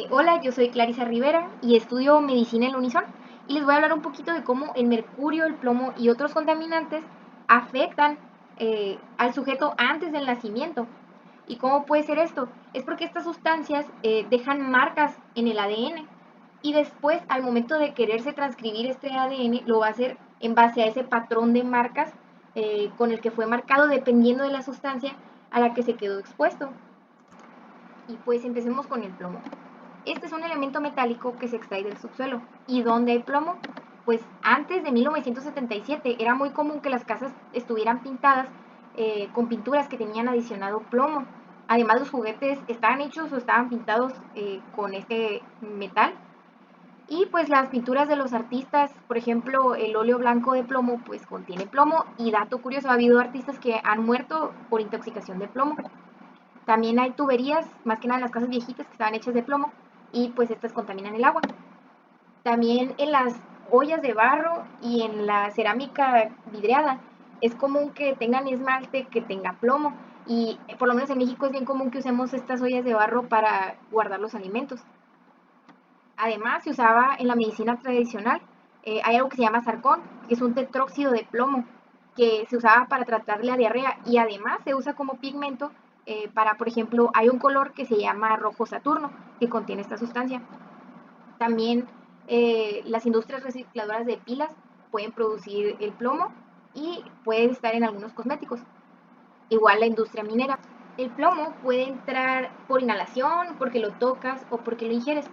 Hola, yo soy Clarisa Rivera y estudio medicina en la Unison y les voy a hablar un poquito de cómo el mercurio, el plomo y otros contaminantes afectan al sujeto antes del nacimiento. ¿Y cómo puede ser esto? Es porque estas sustancias dejan marcas en el ADN y después al momento de quererse transcribir este ADN lo va a hacer en base a ese patrón de marcas con el que fue marcado dependiendo de la sustancia a la que se quedó expuesto. Y pues empecemos con el plomo. Este es un elemento metálico que se extrae del subsuelo. ¿Y dónde hay plomo? Pues antes de 1977 era muy común que las casas estuvieran pintadas con pinturas que tenían adicionado plomo. Además, los juguetes estaban hechos o estaban pintados con este metal. Y pues las pinturas de los artistas, por ejemplo, el óleo blanco de plomo, pues contiene plomo. Y dato curioso, ha habido artistas que han muerto por intoxicación de plomo. También hay tuberías, más que nada en las casas viejitas que estaban hechas de plomo y pues estas contaminan el agua. También en las ollas de barro y en la cerámica vidriada es común que tengan esmalte que tenga plomo y por lo menos en México es bien común que usemos estas ollas de barro para guardar los alimentos. Además se usaba en la medicina tradicional, hay algo que se llama sarcón, que es un tetróxido de plomo que se usaba para tratar la diarrea y además se usa como pigmento para, por ejemplo, hay un color que se llama rojo Saturno que contiene esta sustancia. También las industrias recicladoras de pilas pueden producir el plomo y puede estar en algunos cosméticos. Igual la industria minera. El plomo puede entrar por inhalación, porque lo tocas o porque lo ingieres.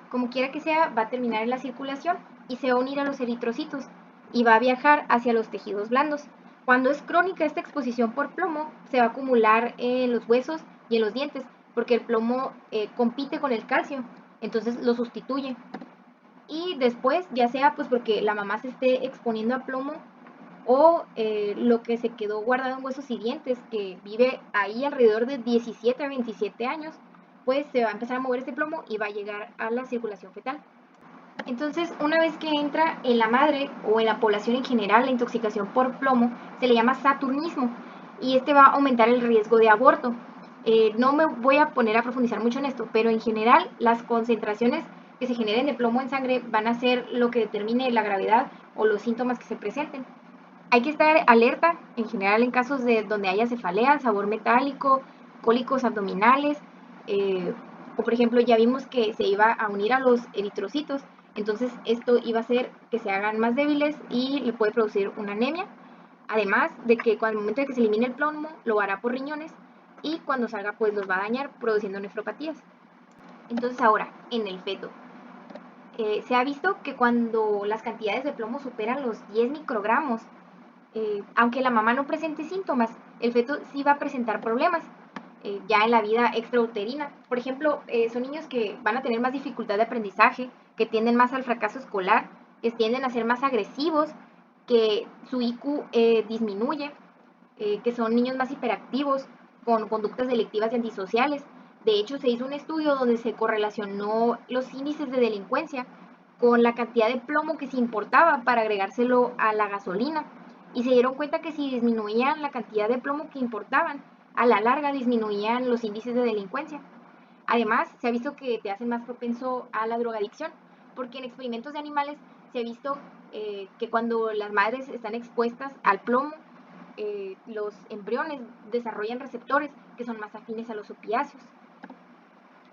Como quiera que sea, va a terminar en la circulación y se va a unir a los eritrocitos y va a viajar hacia los tejidos blandos. Cuando es crónica esta exposición por plomo, se va a acumular en los huesos y en los dientes, porque el plomo compite con el calcio, entonces lo sustituye. Y después, ya sea pues porque la mamá se esté exponiendo a plomo o lo que se quedó guardado en huesos y dientes, que vive ahí alrededor de 17 a 27 años, pues se va a empezar a mover este plomo y va a llegar a la circulación fetal. Entonces, una vez que entra en la madre o en la población en general la intoxicación por plomo, se le llama saturnismo y este va a aumentar el riesgo de aborto. No me voy a poner a profundizar mucho en esto, pero en general las concentraciones que se generen de plomo en sangre van a ser lo que determine la gravedad o los síntomas que se presenten. Hay que estar alerta en general en casos de donde haya cefalea, sabor metálico, cólicos abdominales, o por ejemplo ya vimos que se iba a unir a los eritrocitos, entonces esto iba a hacer que se hagan más débiles y le puede producir una anemia, además de que cuando el momento de que se elimine el plomo lo hará por riñones y cuando salga pues los va a dañar produciendo nefropatías. Entonces ahora, en el feto, se ha visto que cuando las cantidades de plomo superan los 10 microgramos, aunque la mamá no presente síntomas, el feto sí va a presentar problemas ya en la vida extrauterina. Por ejemplo, son niños que van a tener más dificultad de aprendizaje, que tienden más al fracaso escolar, que tienden a ser más agresivos, que su IQ disminuye, que son niños más hiperactivos, con conductas delictivas y antisociales. De hecho, se hizo un estudio donde se correlacionó los índices de delincuencia con la cantidad de plomo que se importaba para agregárselo a la gasolina y se dieron cuenta que si disminuían la cantidad de plomo que importaban, a la larga disminuían los índices de delincuencia. Además, se ha visto que te hacen más propenso a la drogadicción, porque en experimentos de animales se ha visto que cuando las madres están expuestas al plomo, los embriones desarrollan receptores que son más afines a los opiáceos.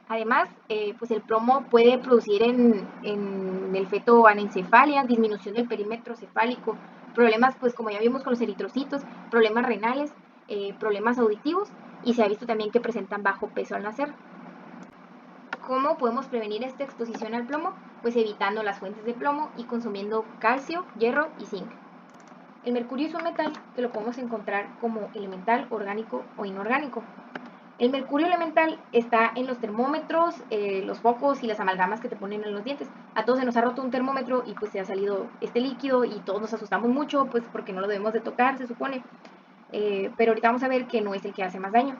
Además, pues el plomo puede producir en el feto anencefalia, disminución del perímetro cefálico, problemas, pues como ya vimos con los eritrocitos, problemas renales, problemas auditivos y se ha visto también que presentan bajo peso al nacer. ¿Cómo podemos prevenir esta exposición al plomo? Pues evitando las fuentes de plomo y consumiendo calcio, hierro y zinc. El mercurio es un metal que lo podemos encontrar como elemental, orgánico o inorgánico. El mercurio elemental está en los termómetros, los focos y las amalgamas que te ponen en los dientes. A todos se nos ha roto un termómetro y pues se ha salido este líquido y todos nos asustamos mucho pues porque no lo debemos de tocar, se supone. Pero ahorita vamos a ver que no es el que hace más daño.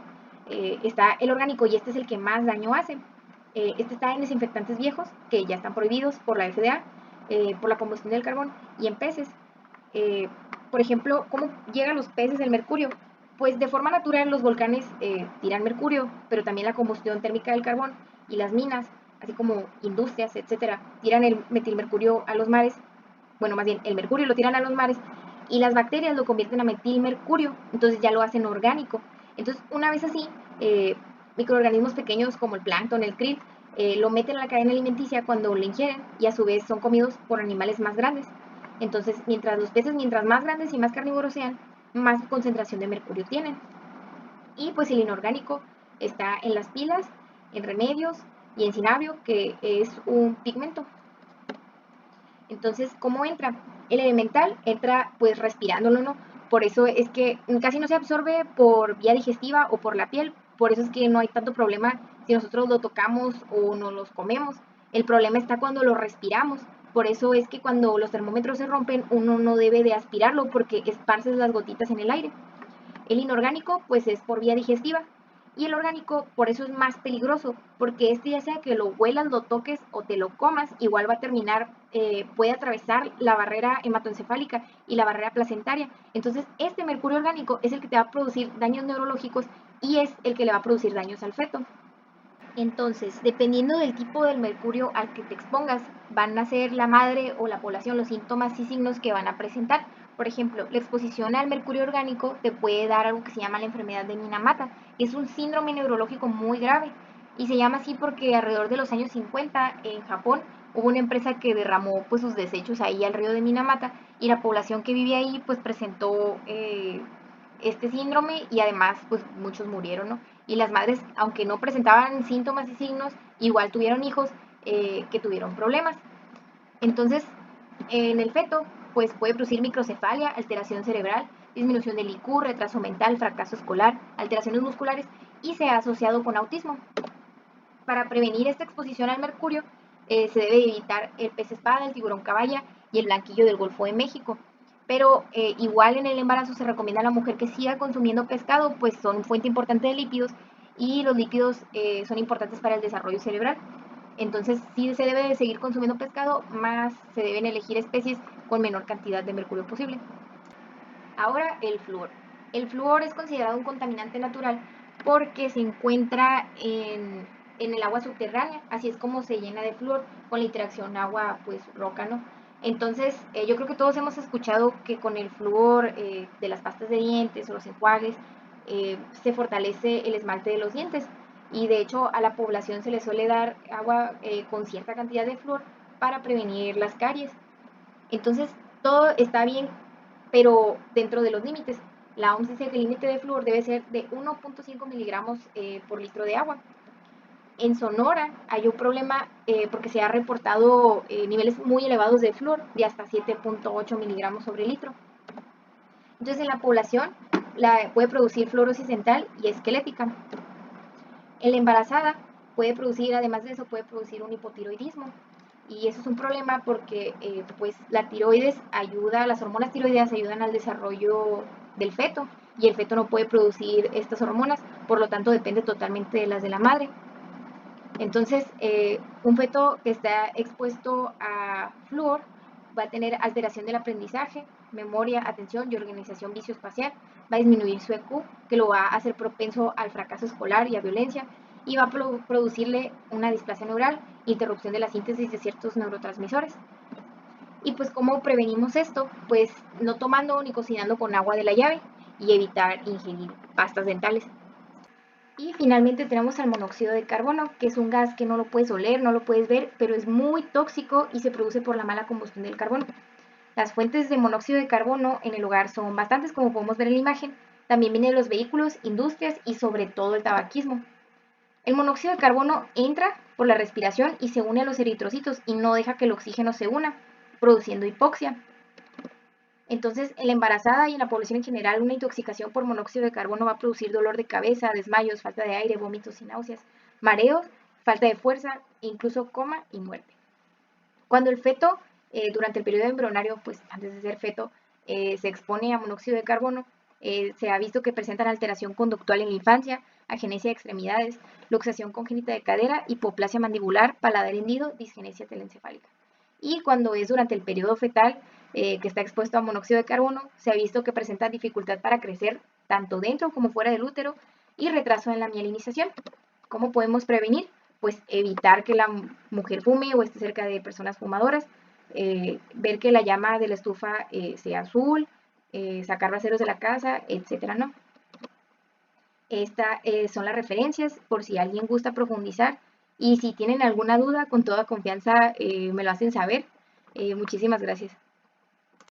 Está el orgánico y este es el que más daño hace. Este está en desinfectantes viejos que ya están prohibidos por la FDA, por la combustión del carbón y en peces. Eh, por ejemplo, ¿cómo llegan los peces el mercurio? Pues de forma natural los volcanes tiran mercurio, pero también la combustión térmica del carbón y las minas así como industrias, etcétera, tiran el metilmercurio a los mares, bueno, más bien el mercurio lo tiran a los mares y las bacterias lo convierten a metilmercurio, entonces ya lo hacen orgánico. Entonces, una vez así, microorganismos pequeños como el plancton, el krill, lo meten a la cadena alimenticia cuando lo ingieren y a su vez son comidos por animales más grandes. Entonces, mientras los peces, mientras más grandes y más carnívoros sean, más concentración de mercurio tienen. Y pues el inorgánico está en las pilas, en remedios y en cinabrio, que es un pigmento. Entonces, ¿cómo entra? El elemental entra pues respirándolo, ¿no? Por eso es que casi no se absorbe por vía digestiva o por la piel, por eso es que no hay tanto problema si nosotros lo tocamos o no los comemos. El problema está cuando lo respiramos. Por eso es que cuando los termómetros se rompen, uno no debe de aspirarlo porque esparces las gotitas en el aire. El inorgánico pues es por vía digestiva y el orgánico por eso es más peligroso, porque este ya sea que lo huelas, lo toques o te lo comas, igual va a terminar, puede atravesar la barrera hematoencefálica y la barrera placentaria. Entonces este mercurio orgánico es el que te va a producir daños neurológicos y es el que le va a producir daños al feto. Entonces, dependiendo del tipo del mercurio al que te expongas, van a ser la madre o la población los síntomas y signos que van a presentar. Por ejemplo, la exposición al mercurio orgánico te puede dar algo que se llama la enfermedad de Minamata. Es un síndrome neurológico muy grave y se llama así porque alrededor de los años 50 en Japón hubo una empresa que derramó pues sus desechos ahí al río de Minamata y la población que vivía ahí pues presentó este síndrome y además pues muchos murieron, ¿no? Y las madres, aunque no presentaban síntomas y signos, igual tuvieron hijos que tuvieron problemas. Entonces, en el feto, pues puede producir microcefalia, alteración cerebral, disminución del IQ, retraso mental, fracaso escolar, alteraciones musculares y se ha asociado con autismo. Para prevenir esta exposición al mercurio, se debe evitar el pez espada, el tiburón caballa y el blanquillo del Golfo de México. Pero igual en el embarazo se recomienda a la mujer que siga consumiendo pescado, pues son fuente importante de lípidos y los lípidos son importantes para el desarrollo cerebral. Entonces, sí se debe de seguir consumiendo pescado, más se deben elegir especies con menor cantidad de mercurio posible. Ahora, el flúor. El flúor es considerado un contaminante natural porque se encuentra en el agua subterránea, así es como se llena de flúor con la interacción agua, pues roca, ¿no? Entonces, yo creo que todos hemos escuchado que con el flúor de las pastas de dientes o los enjuagues se fortalece el esmalte de los dientes y de hecho a la población se le suele dar agua con cierta cantidad de flúor para prevenir las caries. Entonces, todo está bien, pero dentro de los límites. La OMS dice que el límite de flúor debe ser de 1.5 miligramos por litro de agua. En Sonora hay un problema porque se ha reportado niveles muy elevados de flúor, de hasta 7.8 miligramos sobre litro. Entonces, en la población puede producir fluorosis dental y esquelética. En la embarazada puede producir, además de eso, puede producir un hipotiroidismo. Y eso es un problema porque pues la tiroides ayuda, las hormonas tiroideas ayudan al desarrollo del feto y el feto no puede producir estas hormonas, por lo tanto depende totalmente de las de la madre. Entonces, un feto que está expuesto a flúor va a tener alteración del aprendizaje, memoria, atención y organización vicioespacial, va a disminuir su EQ, que lo va a hacer propenso al fracaso escolar y a violencia, y va a producirle una displasia neural, interrupción de la síntesis de ciertos neurotransmisores. Y pues, ¿cómo prevenimos esto? Pues no tomando ni cocinando con agua de la llave y evitar ingerir pastas dentales. Y finalmente tenemos al monóxido de carbono, que es un gas que no lo puedes oler, no lo puedes ver, pero es muy tóxico y se produce por la mala combustión del carbono. Las fuentes de monóxido de carbono en el hogar son bastantes, como podemos ver en la imagen. También viene de los vehículos, industrias y sobre todo el tabaquismo. El monóxido de carbono entra por la respiración y se une a los eritrocitos y no deja que el oxígeno se una, produciendo hipoxia. Entonces, en la embarazada y en la población en general, una intoxicación por monóxido de carbono va a producir dolor de cabeza, desmayos, falta de aire, vómitos y náuseas, mareos, falta de fuerza, incluso coma y muerte. Cuando el feto, durante el periodo embrionario, pues antes de ser feto, se expone a monóxido de carbono, se ha visto que presentan alteración conductual en la infancia, agenesia de extremidades, luxación congénita de cadera, hipoplasia mandibular, paladar hendido, disgenesia telencefálica. Y cuando es durante el periodo fetal, que está expuesto a monóxido de carbono, se ha visto que presenta dificultad para crecer tanto dentro como fuera del útero y retraso en la mielinización. ¿Cómo podemos prevenir? pues evitar que la mujer fume o esté cerca de personas fumadoras, ver que la llama de la estufa sea azul, sacar braseros de la casa, etcétera, ¿no? Estas son las referencias por si alguien gusta profundizar y si tienen alguna duda, con toda confianza me lo hacen saber. Muchísimas gracias.